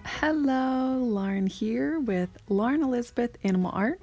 Hello, Lauren here with Lauren Elizabeth Animal Art,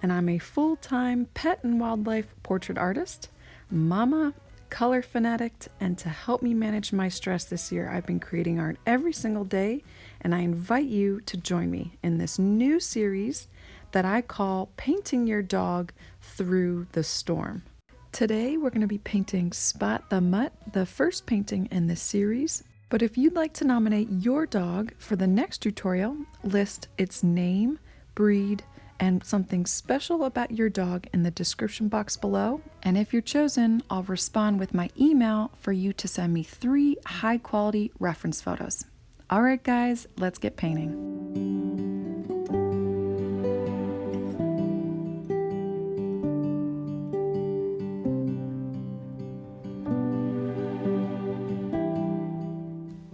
and I'm a full-time pet and wildlife portrait artist, mama, color fanatic, and to help me manage my stress this year, I've been creating art every single day, and I invite you to join me in this new series that I call Painting Your Dog Through the Storm. Today, we're going to be painting Spot the Mutt, the first painting in this series. But if you'd like to nominate your dog for the next tutorial, list its name, breed, and something special about your dog in the description box below. And if you're chosen, I'll respond with my email for you to send me 3 high-quality reference photos. All right, guys, let's get painting.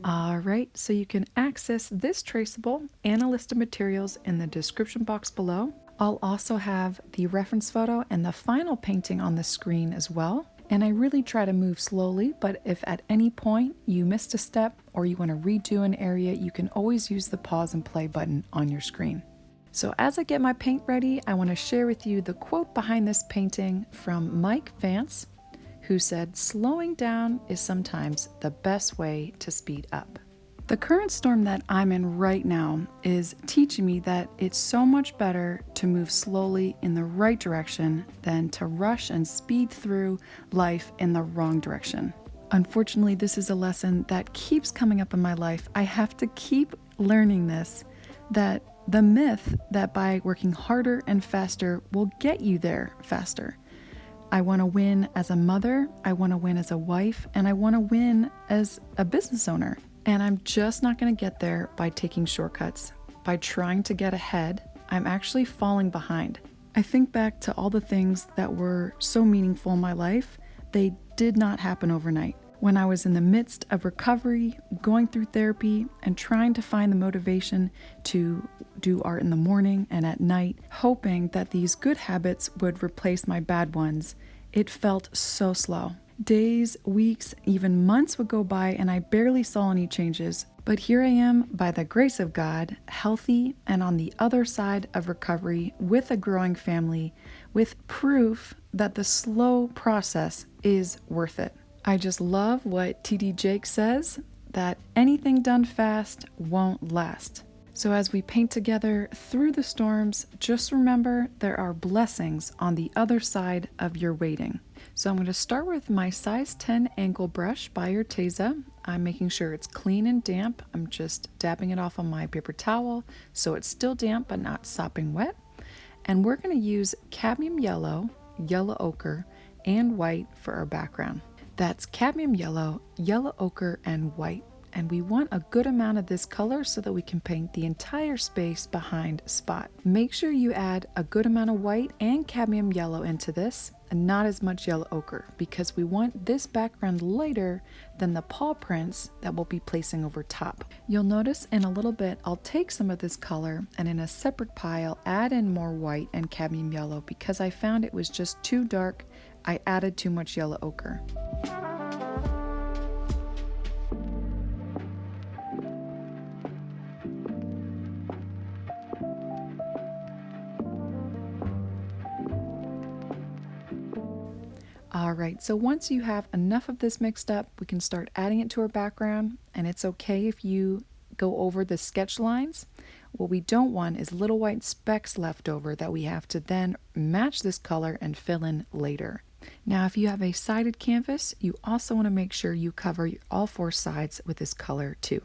Alright, so you can access this traceable and a list of materials in the description box below. I'll also have the reference photo and the final painting on the screen as well. And I really try to move slowly, but if at any point you missed a step or you want to redo an area, you can always use the pause and play button on your screen. So as I get my paint ready, I want to share with you the quote behind this painting from Mike Vance, who said, "Slowing down is sometimes the best way to speed up." The current storm that I'm in right now is teaching me that it's so much better to move slowly in the right direction than to rush and speed through life in the wrong direction. Unfortunately, this is a lesson that keeps coming up in my life. I have to keep learning this, that the myth that by working harder and faster will get you there faster. I want to win as a mother, I want to win as a wife, and I want to win as a business owner. And I'm just not going to get there by taking shortcuts. By trying to get ahead, I'm actually falling behind. I think back to all the things that were so meaningful in my life. They did not happen overnight. When I was in the midst of recovery, going through therapy, and trying to find the motivation to do art in the morning and at night, hoping that these good habits would replace my bad ones, it felt so slow. Days, weeks, even months would go by and I barely saw any changes. But here I am, by the grace of God, healthy and on the other side of recovery with a growing family, with proof that the slow process is worth it. I just love what TD Jakes says, that anything done fast won't last. So as we paint together through the storms, just remember there are blessings on the other side of your waiting. So I'm going to start with my size 10 angle brush by Arteza. I'm making sure it's clean and damp. I'm just dabbing it off on my paper towel so it's still damp but not sopping wet. And we're going to use cadmium yellow, yellow ochre, and white for our background. That's cadmium yellow, yellow ochre, and white. And we want a good amount of this color so that we can paint the entire space behind Spot. Make sure you add a good amount of white and cadmium yellow into this, and not as much yellow ochre, because we want this background lighter than the paw prints that we'll be placing over top. You'll notice in a little bit, I'll take some of this color and in a separate pile, add in more white and cadmium yellow because I found it was just too dark. I added too much yellow ochre. Alright, so once you have enough of this mixed up, we can start adding it to our background, and it's okay if you go over the sketch lines. What we don't want is little white specks left over that we have to then match this color and fill in later. Now, if you have a sided canvas, you also want to make sure you cover all 4 sides with this color too.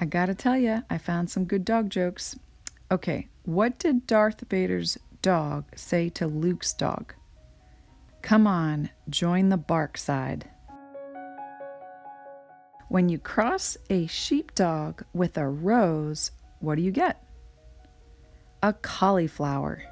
I gotta tell you, I found some good dog jokes. Okay, what did Darth Vader's dog say to Luke's dog? Come on, join the bark side. When you cross a sheepdog with a rose, what do you get? A cauliflower.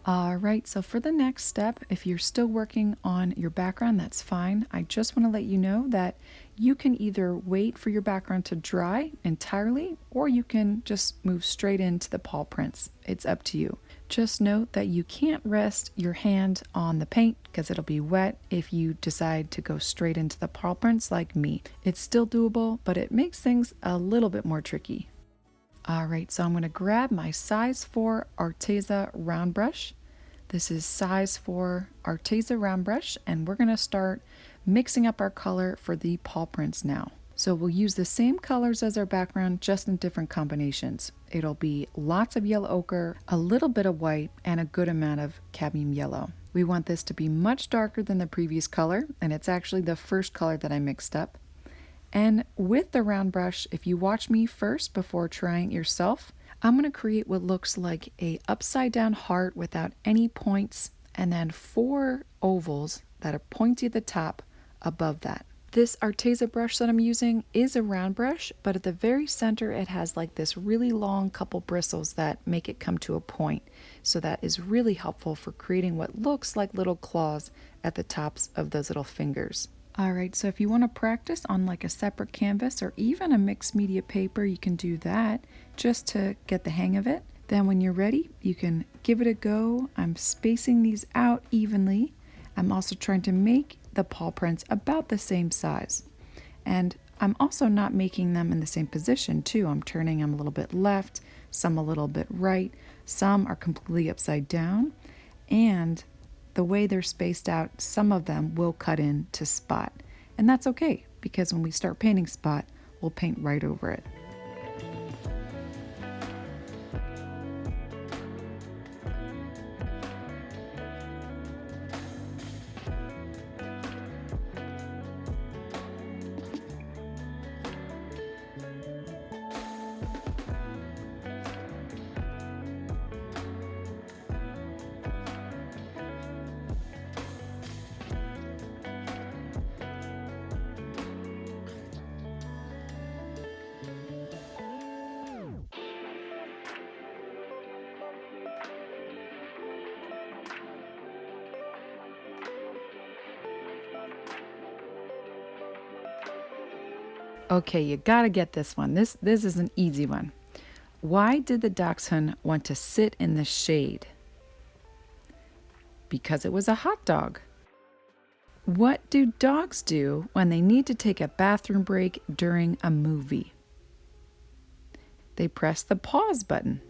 All right, so for the next step, if you're still working on your background, that's fine. I just want to let you know that you can either wait for your background to dry entirely, or you can just move straight into the paw prints. It's up to you. Just note that you can't rest your hand on the paint because it'll be wet if you decide to go straight into the paw prints like me. It's still doable, but it makes things a little bit more tricky. All right, so I'm going to grab my size 4 Arteza round brush. This is size 4 Arteza round brush, and we're going to start mixing up our color for the paw prints now. So we'll use the same colors as our background, just in different combinations. It'll be lots of yellow ochre, a little bit of white, and a good amount of cadmium yellow. We want this to be much darker than the previous color, and it's actually the first color that I mixed up. And with the round brush, if you watch me first before trying it yourself, I'm going to create what looks like a upside down heart without any points, and then 4 ovals that are pointy at the top above that. This Arteza brush that I'm using is a round brush, but at the very center it has like this really long couple bristles that make it come to a point. So that is really helpful for creating what looks like little claws at the tops of those little fingers. Alright, so if you want to practice on like a separate canvas or even a mixed media paper, you can do that just to get the hang of it. Then when you're ready, you can give it a go. I'm spacing these out evenly. I'm also trying to make the paw prints about the same size. And I'm also not making them in the same position too. I'm turning them a little bit left, some a little bit right, some are completely upside down, and the way they're spaced out, some of them will cut into spot. And that's okay, because when we start painting spot, we'll paint right over it. Okay, you gotta get this one. This is an easy one. Why did the dachshund want to sit in the shade? Because it was a hot dog. What do dogs do when they need to take a bathroom break during a movie? They press the pause button.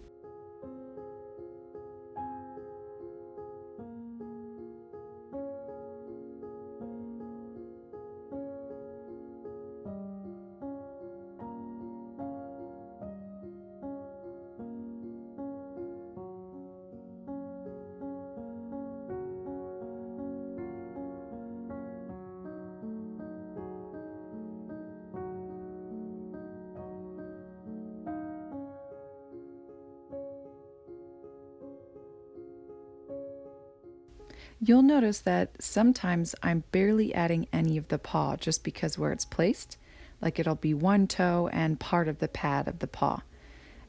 You'll notice that sometimes I'm barely adding any of the paw just because where it's placed, like it'll be one toe and part of the pad of the paw.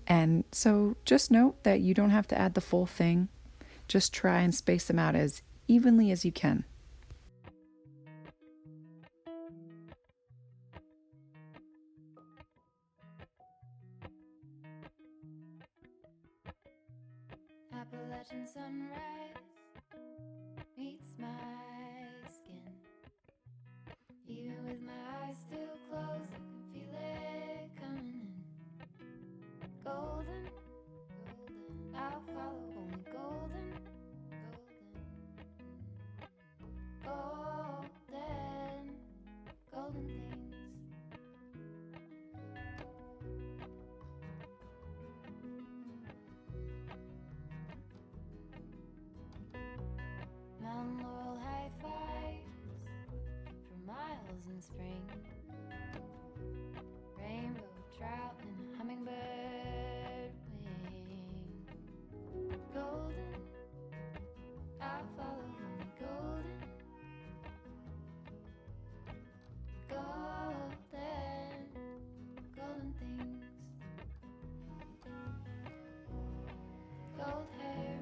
And so just note that you don't have to add the full thing. Just try and space them out as evenly as you can. Appalachian sunrise meets my skin. Even with my eyes still closed, I can feel it coming in. Golden, golden, I'll follow only golden, golden, golden, golden things. Mountain laurel high fives for miles in spring. Rainbow trout and a hummingbird wing. Golden, I'll follow only golden, golden, golden things. Gold hair,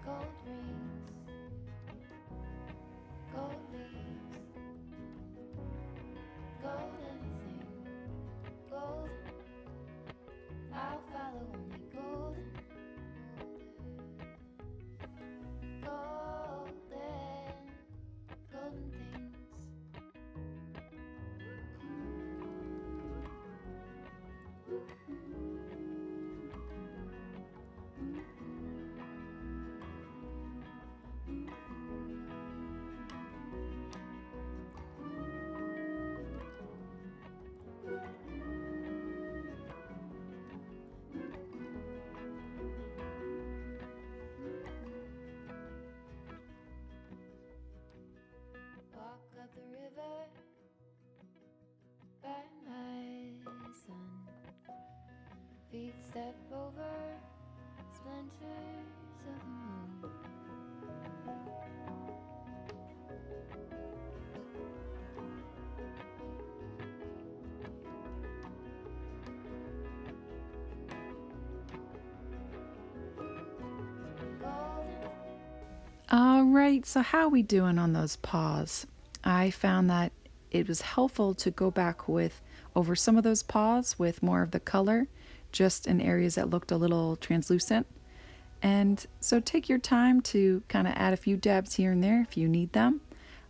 gold rings, gold leaves, gold anything, golden, I'll follow only golden, golden, golden things. Walk up the river by my son. Feet step over splinters of the moon. Golden. All right, so how are we doing on those paws? I found that it was helpful to go back with over some of those paws with more of the color, just in areas that looked a little translucent. And so take your time to kind of add a few dabs here and there if you need them.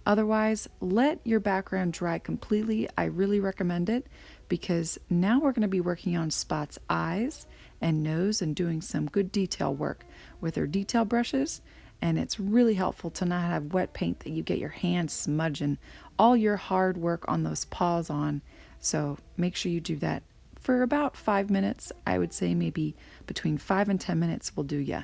Otherwise, let your background dry completely. I really recommend it because now we're going to be working on Spot's eyes and nose and doing some good detail work with our detail brushes. And it's really helpful to not have wet paint that you get your hands smudging all your hard work on those paws on. So make sure you do that for about 5 minutes. I would say maybe between 5 and 10 minutes will do ya.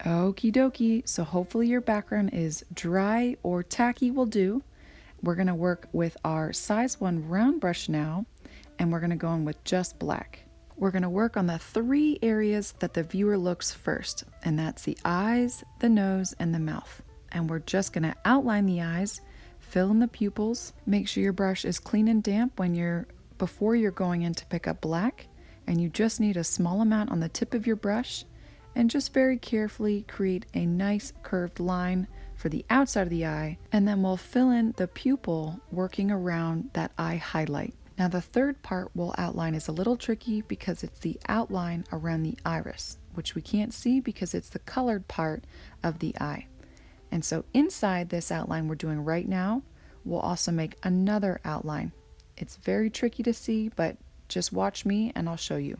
Okie dokie. So hopefully your background is dry or tacky will do. We're going to work with our size 1 round brush now, and we're going to go in with just black. We're going to work on the 3 areas that the viewer looks first, and that's the eyes, the nose, and the mouth. And we're just going to outline the eyes, fill in the pupils. Make sure your brush is clean and damp before you're going in to pick up black, and you just need a small amount on the tip of your brush, and just very carefully create a nice curved line for the outside of the eye, and then we'll fill in the pupil working around that eye highlight. Now the third part we'll outline is a little tricky because it's the outline around the iris, which we can't see because it's the colored part of the eye. And so inside this outline we're doing right now, we'll also make another outline. It's very tricky to see, but just watch me and I'll show you.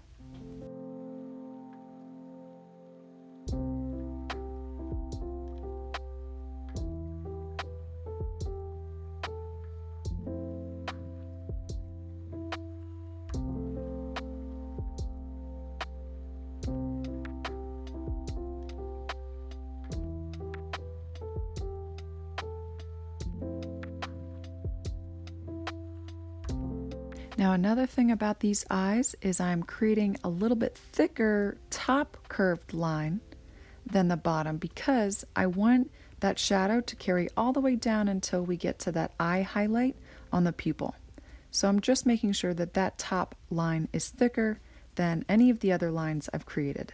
Now another thing about these eyes is I'm creating a little bit thicker top curved line than the bottom because I want that shadow to carry all the way down until we get to that eye highlight on the pupil. So I'm just making sure that that top line is thicker than any of the other lines I've created.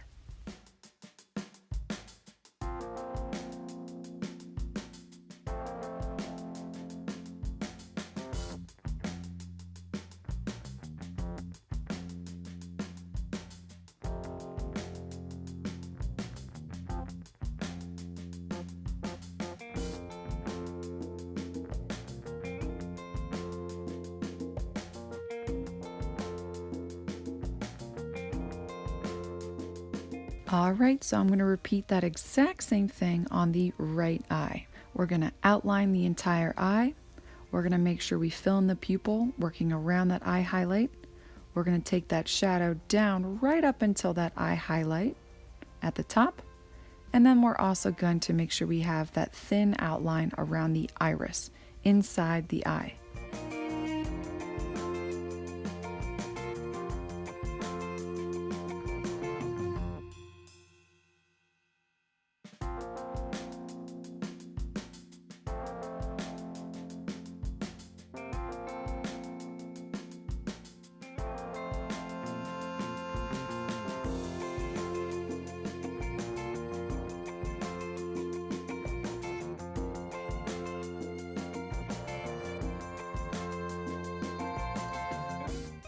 Alright, so I'm going to repeat that exact same thing on the right eye. We're going to outline the entire eye. We're going to make sure we fill in the pupil, working around that eye highlight. We're going to take that shadow down right up until that eye highlight at the top. And then we're also going to make sure we have that thin outline around the iris, inside the eye.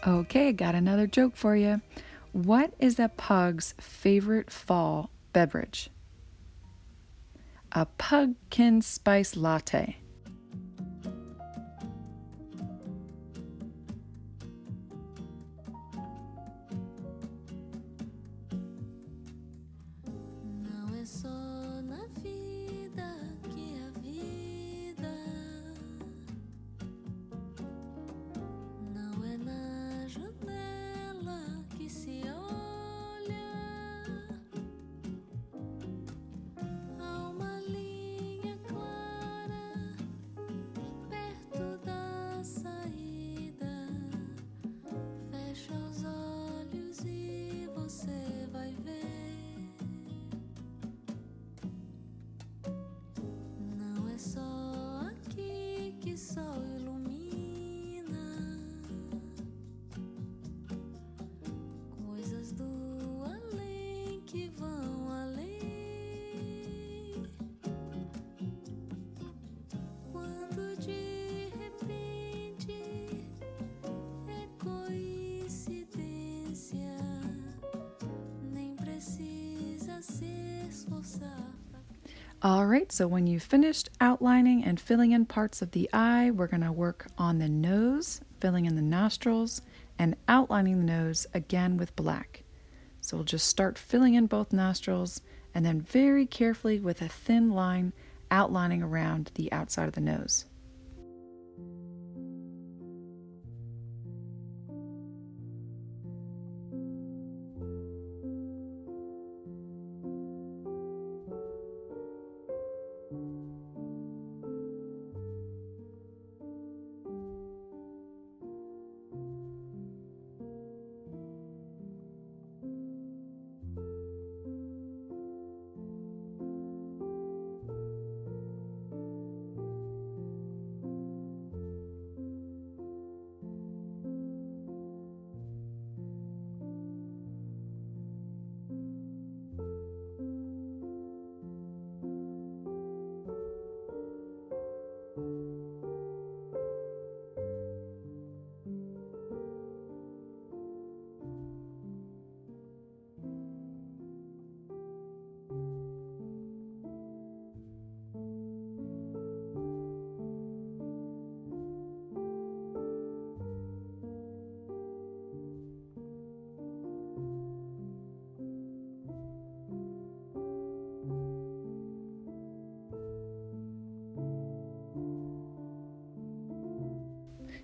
Okay, got another joke for you. What is a pug's favorite fall beverage? A pumpkin spice latte. Não é só na vida que a vida não é na janela que se olha. Há uma linha clara perto da saída. Fecha os olhos e você vai ver. Não é só aqui que sol ilumina. Coisas do além que vão além. Quando de repente é coincidência, nem precisa se esforçar. Alright, so when you've finished outlining and filling in parts of the eye, we're going to work on the nose, filling in the nostrils, and outlining the nose again with black. So we'll just start filling in both nostrils, and then very carefully with a thin line outlining around the outside of the nose.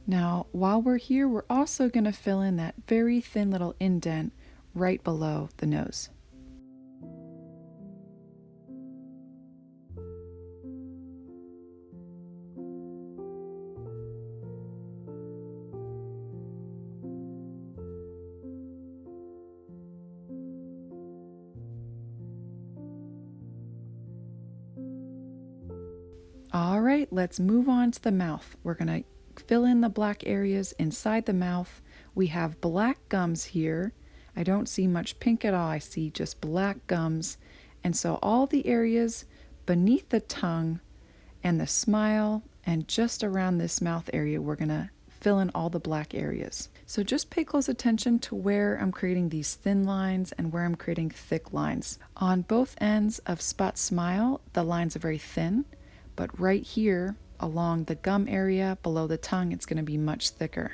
Now, while we're here, we're also going to fill in that very thin little indent right below the nose. All right, let's move on to the mouth. We're going to fill in the black areas inside the mouth. We have black gums here. I don't see much pink at all. I see just black gums. And so all the areas beneath the tongue and the smile and just around this mouth area, we're going to fill in all the black areas. So just pay close attention to where I'm creating these thin lines and where I'm creating thick lines. On both ends of Spot's smile, the lines are very thin. But right here, along the gum area, below the tongue, it's going to be much thicker.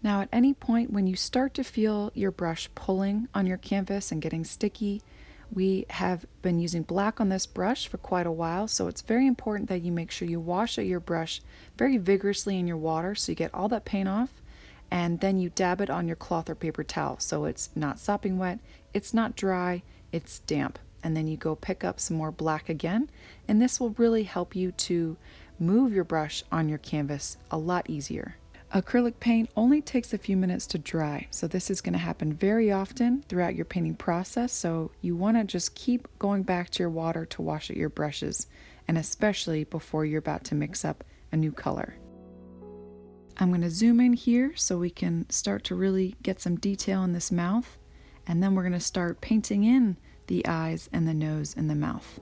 Now, at any point when you start to feel your brush pulling on your canvas and getting sticky, we have been using black on this brush for quite a while, so it's very important that you make sure you wash out your brush very vigorously in your water so you get all that paint off. And then you dab it on your cloth or paper towel so it's not sopping wet, it's not dry, it's damp. And then you go pick up some more black again, and this will really help you to move your brush on your canvas a lot easier. Acrylic paint only takes a few minutes to dry, so this is going to happen very often throughout your painting process, so you want to just keep going back to your water to wash out your brushes, and especially before you're about to mix up a new color. I'm going to zoom in here so we can start to really get some detail in this mouth, and then we're going to start painting in the eyes and the nose and the mouth.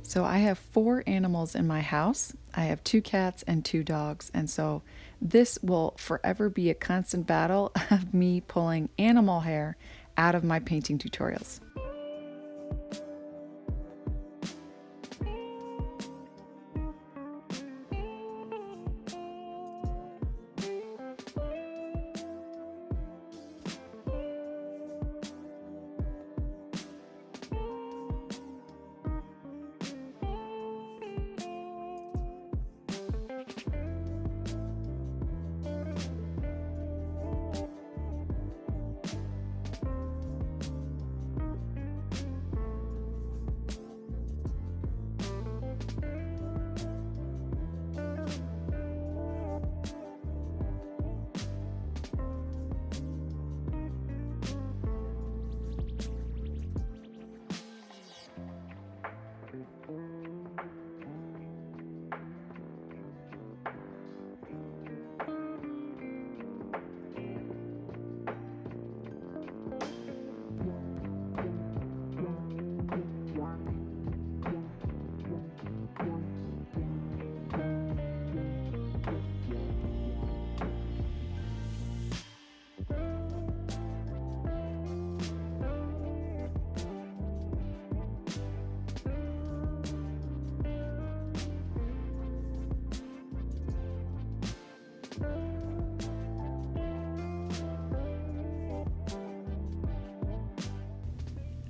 So I have 4 animals in my house. I have 2 cats and 2 dogs, and so this will forever be a constant battle of me pulling animal hair out of my painting tutorials.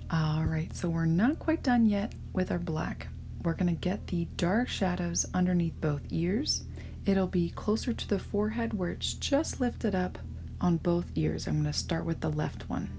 All right, so we're not quite done yet with our black. We're going to get the dark shadows underneath both ears. It'll be closer to the forehead where it's just lifted up on both ears. I'm going to start with the left one.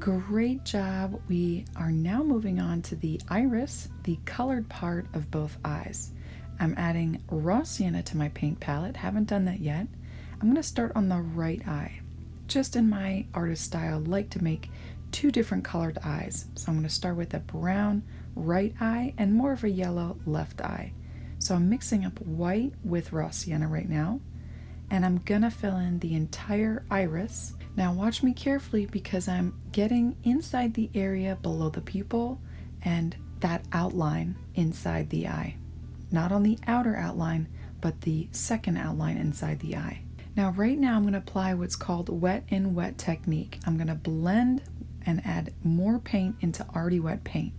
Great job. We are now moving on to the iris, the colored part of both eyes. I'm adding raw sienna to my paint palette. Haven't done that yet. I'm going to start on the right eye. Just in my artist style, I like to make two different colored eyes. So I'm going to start with a brown right eye and more of a yellow left eye. So I'm mixing up white with raw sienna right now, and I'm gonna fill in the entire iris. Now watch me carefully because I'm getting inside the area below the pupil and that outline inside the eye. Not on the outer outline, but the second outline inside the eye. Now right now I'm going to apply what's called wet in wet technique. I'm going to blend and add more paint into already wet paint.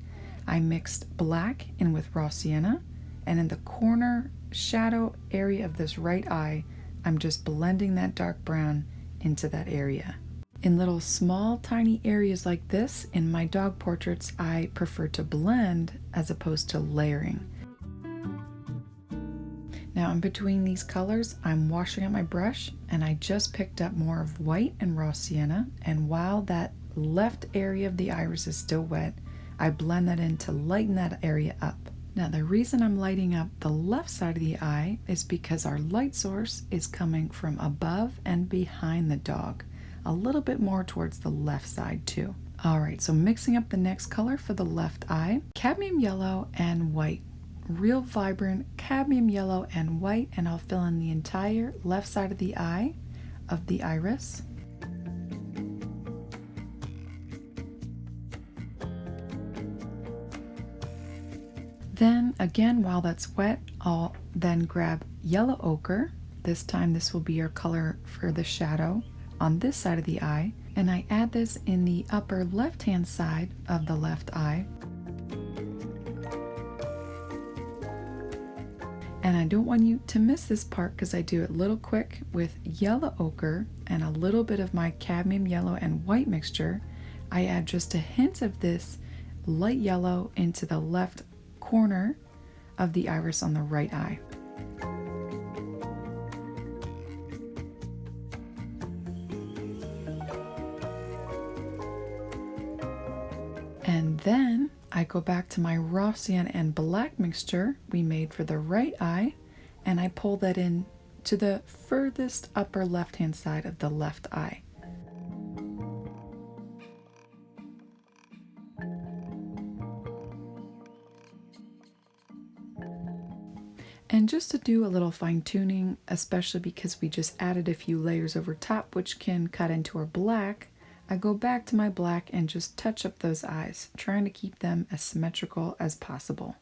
I mixed black in with raw sienna, and in the corner shadow area of this right eye, I'm just blending that dark brown into that area. In little small tiny areas like this, in my dog portraits, I prefer to blend as opposed to layering. Now in between these colors, I'm washing up my brush, and I just picked up more of white and raw sienna, and while that left area of the iris is still wet, I blend that in to lighten that area up. Now the reason I'm lighting up the left side of the eye is because our light source is coming from above and behind the dog, a little bit more towards the left side too. Alright, so mixing up the next color for the left eye, cadmium yellow and white. Real vibrant cadmium yellow and white, and I'll fill in the entire left side of the eye of the iris. Then again, while that's wet, I'll then grab yellow ochre. This time this will be your color for the shadow on this side of the eye, and I add this in the upper left hand side of the left eye. And I don't want you to miss this part because I do it a little quick with yellow ochre and a little bit of my cadmium yellow and white mixture. I add just a hint of this light yellow into the left corner of the iris on the right eye. And then I go back to my raw sienna and black mixture we made for the right eye, and I pull that in to the furthest upper left hand side of the left eye. And just to do a little fine tuning, especially because we just added a few layers over top which can cut into our black, I go back to my black and just touch up those eyes, trying to keep them as symmetrical as possible.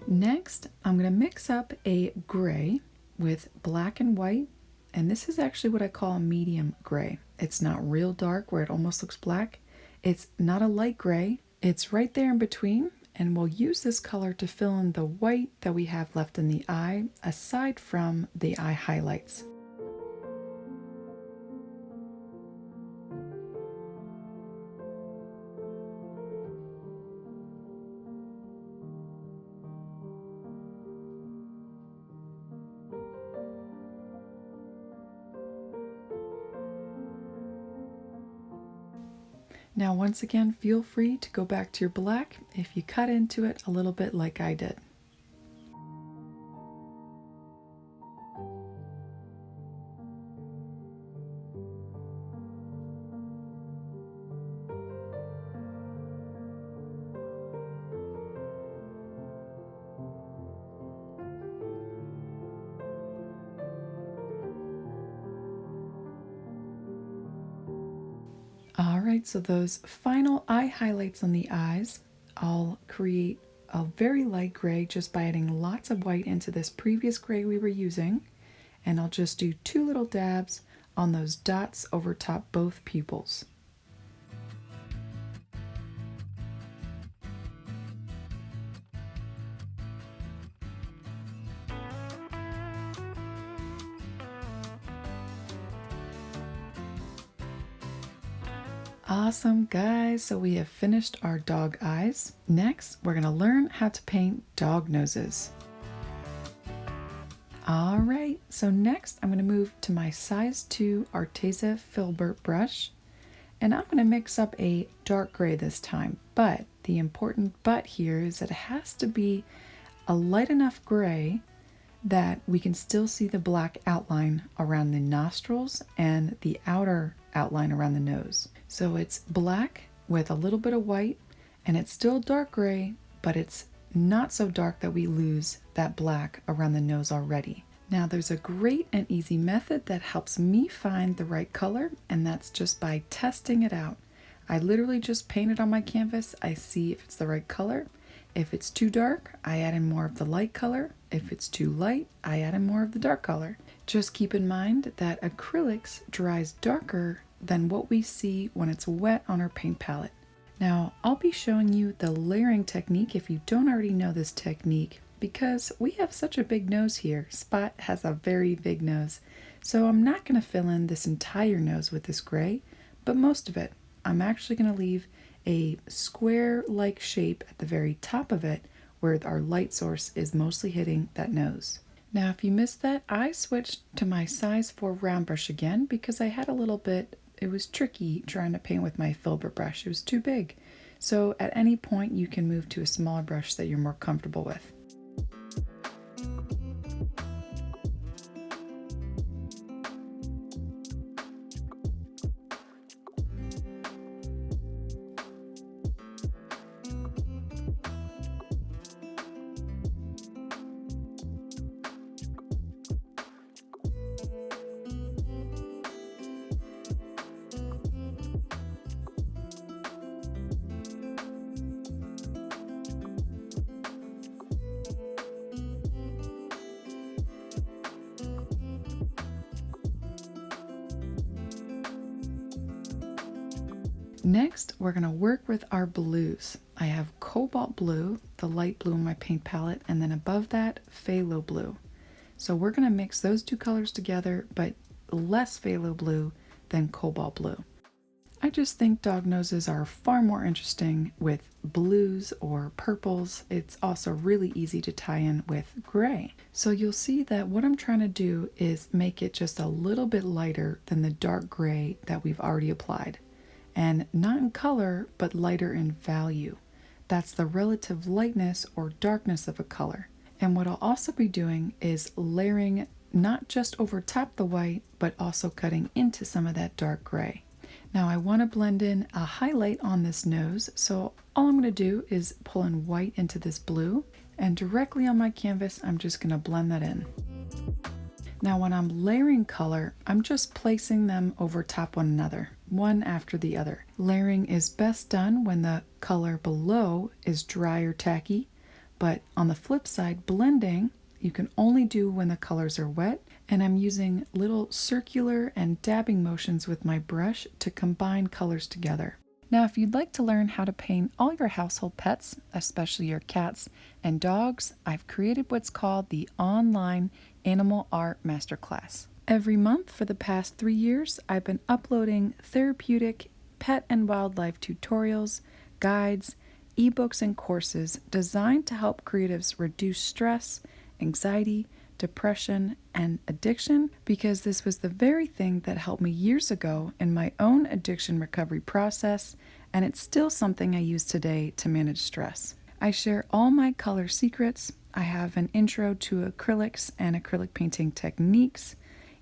Next, I'm going to mix up a gray with black and white, and this is actually what I call a medium gray. It's not real dark where it almost looks black. It's not a light gray. It's right there in between, and we'll use this color to fill in the white that we have left in the eye, aside from the eye highlights. Now once again, feel free to go back to your black if you cut into it a little bit like I did. Alright, so those final eye highlights on the eyes, I'll create a very light gray just by adding lots of white into this previous gray we were using. And I'll just do 2 little dabs on those dots over top both pupils. Awesome, guys, so we have finished our dog eyes. Next, we're going to learn how to paint dog noses. All right, so next I'm going to move to my size 2 Arteza Filbert brush, and I'm going to mix up a dark gray this time. But the important but here is that it has to be a light enough gray that we can still see the black outline around the nostrils and the outer outline around the nose. So it's black with a little bit of white, and it's still dark gray, but it's not so dark that we lose that black around the nose already. Now there's a great and easy method that helps me find the right color, and that's just by testing it out. I literally just paint it on my canvas. I see if it's the right color. If it's too dark, I add in more of the light color. If it's too light, I add in more of the dark color. Just keep in mind that acrylics dries darker than what we see when it's wet on our paint palette. Now, I'll be showing you the layering technique if you don't already know this technique, because we have such a big nose here. Spot has a very big nose. So I'm not going to fill in this entire nose with this gray, but most of it. I'm actually going to leave a square-like shape at the very top of it where our light source is mostly hitting that nose. Now, if you missed that, I switched to my size 4 round brush again because I had a little bit, it was tricky trying to paint with my filbert brush. It was too big. So at any point you can move to a smaller brush that you're more comfortable with. Next, we're going to work with our blues. I have cobalt blue, the light blue in my paint palette, and then above that, phthalo blue. So we're going to mix those two colors together, but less phthalo blue than cobalt blue. I just think dog noses are far more interesting with blues or purples. It's also really easy to tie in with gray. So you'll see that what I'm trying to do is make it just a little bit lighter than the dark gray that we've already applied. And not in color, but lighter in value. That's the relative lightness or darkness of a color. And what I'll also be doing is layering not just over top the white, but also cutting into some of that dark gray. Now I want to blend in a highlight on this nose, so all I'm going to do is pull in white into this blue, and directly on my canvas, I'm just going to blend that in. Now when I'm layering color, I'm just placing them over top one another, one after the other. Layering is best done when the color below is dry or tacky, but on the flip side, blending, you can only do when the colors are wet, and I'm using little circular and dabbing motions with my brush to combine colors together. Now, if you'd like to learn how to paint all your household pets, especially your cats and dogs, I've created what's called the Online Animal Art Masterclass. Every month for the past 3 years, I've been uploading therapeutic pet and wildlife tutorials, guides, ebooks, and courses designed to help creatives reduce stress, anxiety, depression, and addiction, because this was the very thing that helped me years ago in my own addiction recovery process and it's still something I use today to manage stress. I share all my color secrets. I have an intro to acrylics and acrylic painting techniques.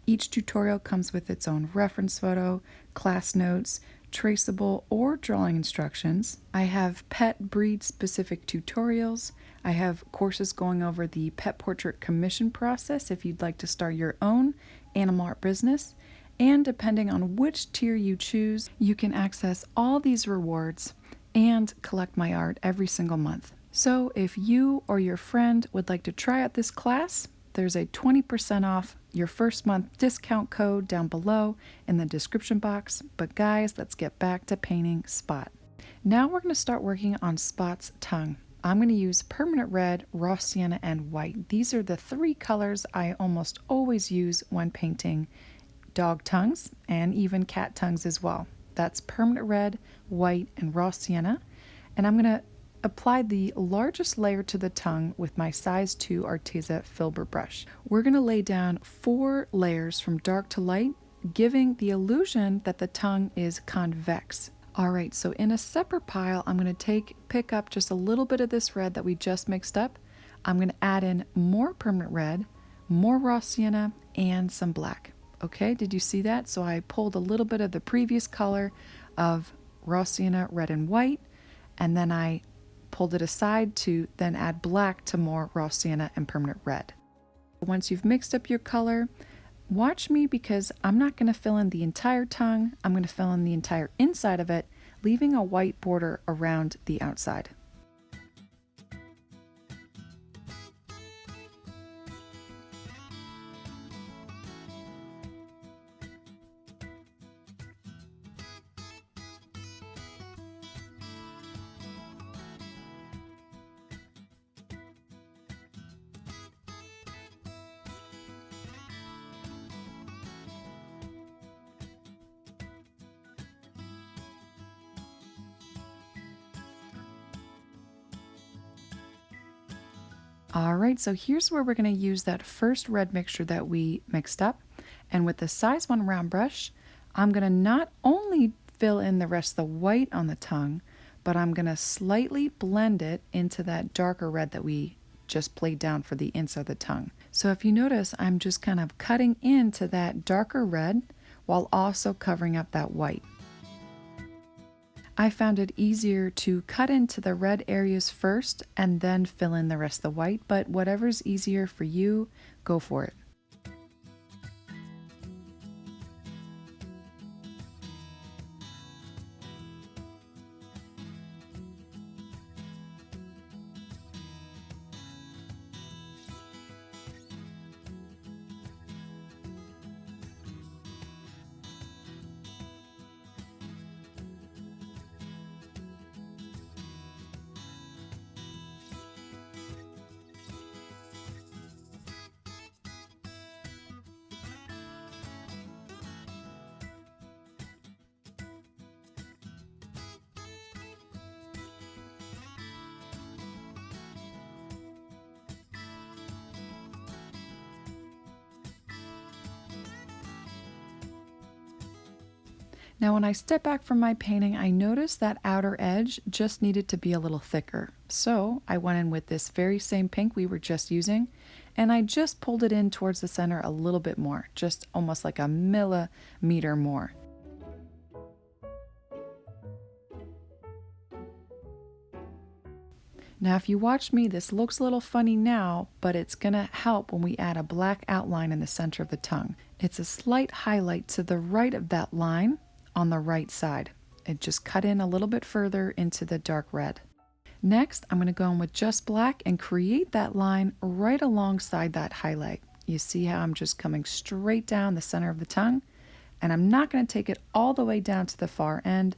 Each tutorial comes with its own reference photo, class notes, traceable or drawing instructions. I have pet breed specific tutorials. I have courses going over the pet portrait commission process if you'd like to start your own animal art business. And depending on which tier you choose, you can access all these rewards and collect my art every single month. So if you or your friend would like to try out this class, there's a 20% off your first month discount code down below in the description box. But guys, let's get back to painting Spot. Now we're going to start working on Spot's tongue. I'm going to use permanent red, raw sienna, and white. These are the three colors I almost always use when painting dog tongues and even cat tongues as well. That's permanent red, white, and raw sienna. And I'm going to apply the largest layer to the tongue with my size 2 Arteza Filbert brush. We're going to lay down 4 layers from dark to light, giving the illusion that the tongue is convex. Alright, so in a separate pile, I'm going to pick up just a little bit of this red that we just mixed up. I'm going to add in more permanent red, more raw sienna, and some black. Okay, did you see that? So I pulled a little bit of the previous color of raw sienna, red and white, and then I pulled it aside to then add black to more raw sienna and permanent red. Once you've mixed up your color, watch me because I'm not going to fill in the entire tongue. I'm going to fill in the entire inside of it, leaving a white border around the outside. All right, so here's where we're going to use that first red mixture that we mixed up. And with the size 1 round brush, I'm going to not only fill in the rest of the white on the tongue, but I'm going to slightly blend it into that darker red that we just played down for the inside of the tongue. So if you notice, I'm just kind of cutting into that darker red while also covering up that white. I found it easier to cut into the red areas first and then fill in the rest of the white, but whatever's easier for you, go for it. Now when I step back from my painting, I noticed that outer edge just needed to be a little thicker. So I went in with this very same pink we were just using, and I just pulled it in towards the center a little bit more, just almost like a millimeter more. Now if you watch me, this looks a little funny now, but it's gonna help when we add a black outline in the center of the tongue. It's a slight highlight to the right of that line on the right side. It just cut in a little bit further into the dark red. Next, I'm gonna go in with just black and create that line right alongside that highlight. You see how I'm just coming straight down the center of the tongue? And I'm not gonna take it all the way down to the far end,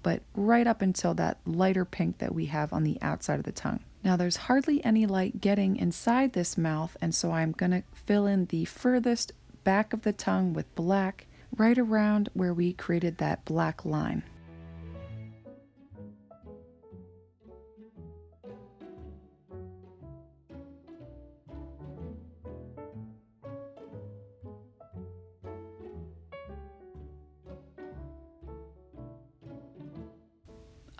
but right up until that lighter pink that we have on the outside of the tongue. Now there's hardly any light getting inside this mouth, and so I'm gonna fill in the furthest back of the tongue with black, right around where we created that black line.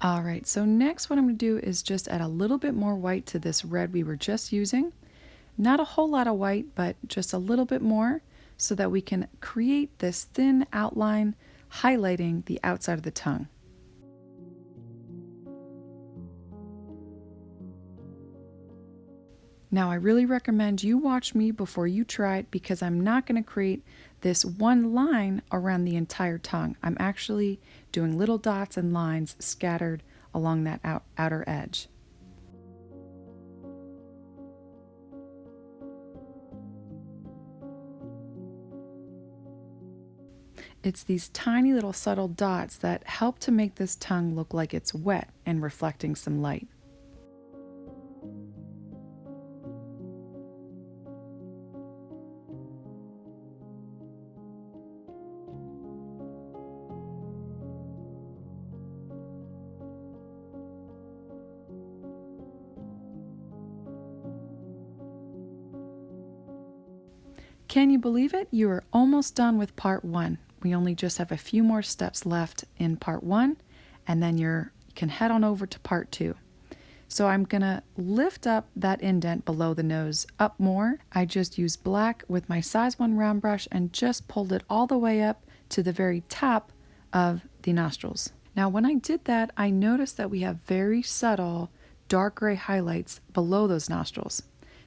All right, so next what I'm going to do is just add a little bit more white to this red we were just using. Not a whole lot of white, but just a little bit more so that we can create this thin outline highlighting the outside of the tongue. Now, I really recommend you watch me before you try it because I'm not going to create this one line around the entire tongue. I'm actually doing little dots and lines scattered along that outer edge. It's these tiny little subtle dots that help to make this tongue look like it's wet and reflecting some light. Can you believe it? You are almost done with part 1. We only just have a few more steps left in part 1, and then you can head on over to part 2. So I'm going to lift up that indent below the nose up more. I just used black with my size 1 round brush and just pulled it all the way up to the very top of the nostrils. Now when I did that, I noticed that we have very subtle dark gray highlights below those nostrils.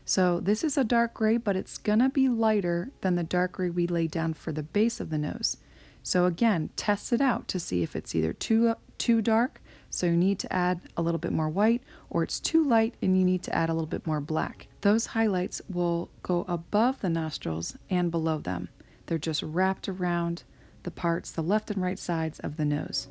So this is a dark gray, but it's gonna be lighter than the dark gray we laid down for the base of the nose. So again, test it out to see if it's either too dark, so you need to add a little bit more white, or it's too light and you need to add a little bit more black. Those highlights will go above the nostrils and below them. They're just wrapped around the parts, the left and right sides of the nose.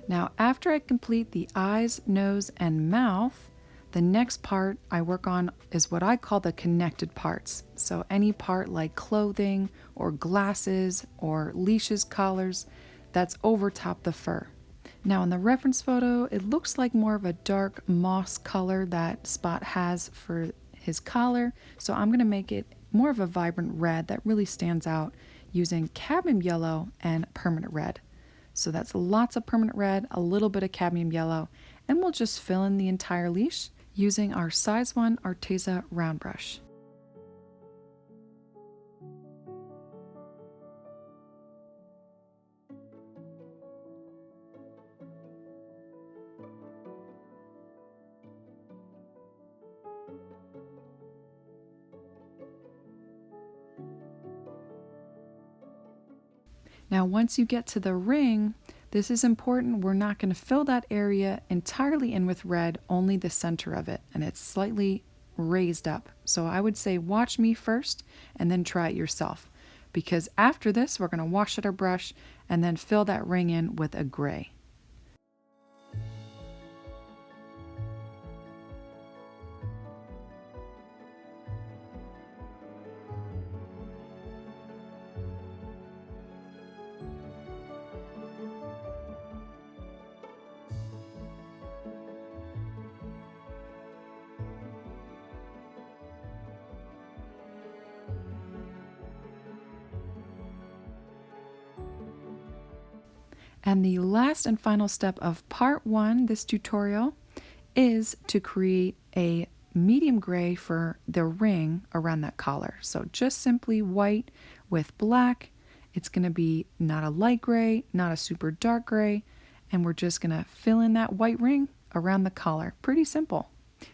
Now, after I complete the eyes, nose, and mouth, the next part I work on is what I call the connected parts. So any part like clothing or glasses or leashes, collars, that's over top the fur. Now in the reference photo, it looks like more of a dark moss color that Spot has for his collar. So I'm gonna make it more of a vibrant red that really stands out using cadmium yellow and permanent red. So that's lots of permanent red, a little bit of cadmium yellow, and we'll just fill in the entire leash using our size 1 Arteza round brush. Now, once you get to the ring, this is important. We're not going to fill that area entirely in with red, only the center of it, and it's slightly raised up. So I would say watch me first and then try it yourself, because after this, we're going to wash out our brush and then fill that ring in with a gray. And the last and final step of part 1, this tutorial, is to create a medium gray for the ring around that collar. So just simply white with black. It's going to be not a light gray, not a super dark gray, and we're just going to fill in that white ring around the collar. Pretty simple.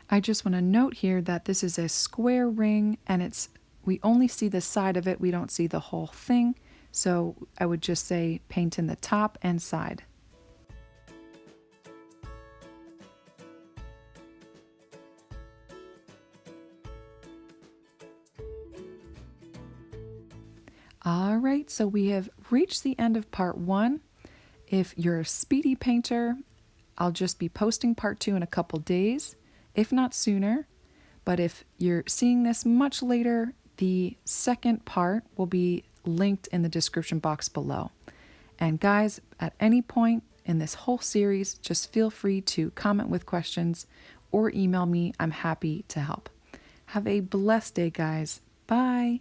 I just want to note here that this is a square ring, and we only see the side of it. We don't see the whole thing. So I would just say paint in the top and side. All right, so we have reached the end of part 1. If you're a speedy painter, I'll just be posting part 2 in a couple days, if not sooner. But if you're seeing this much later, the second part will be linked in the description box below. And guys, at any point in this whole series, just feel free to comment with questions or email me. I'm happy to help. Have a blessed day, guys. Bye.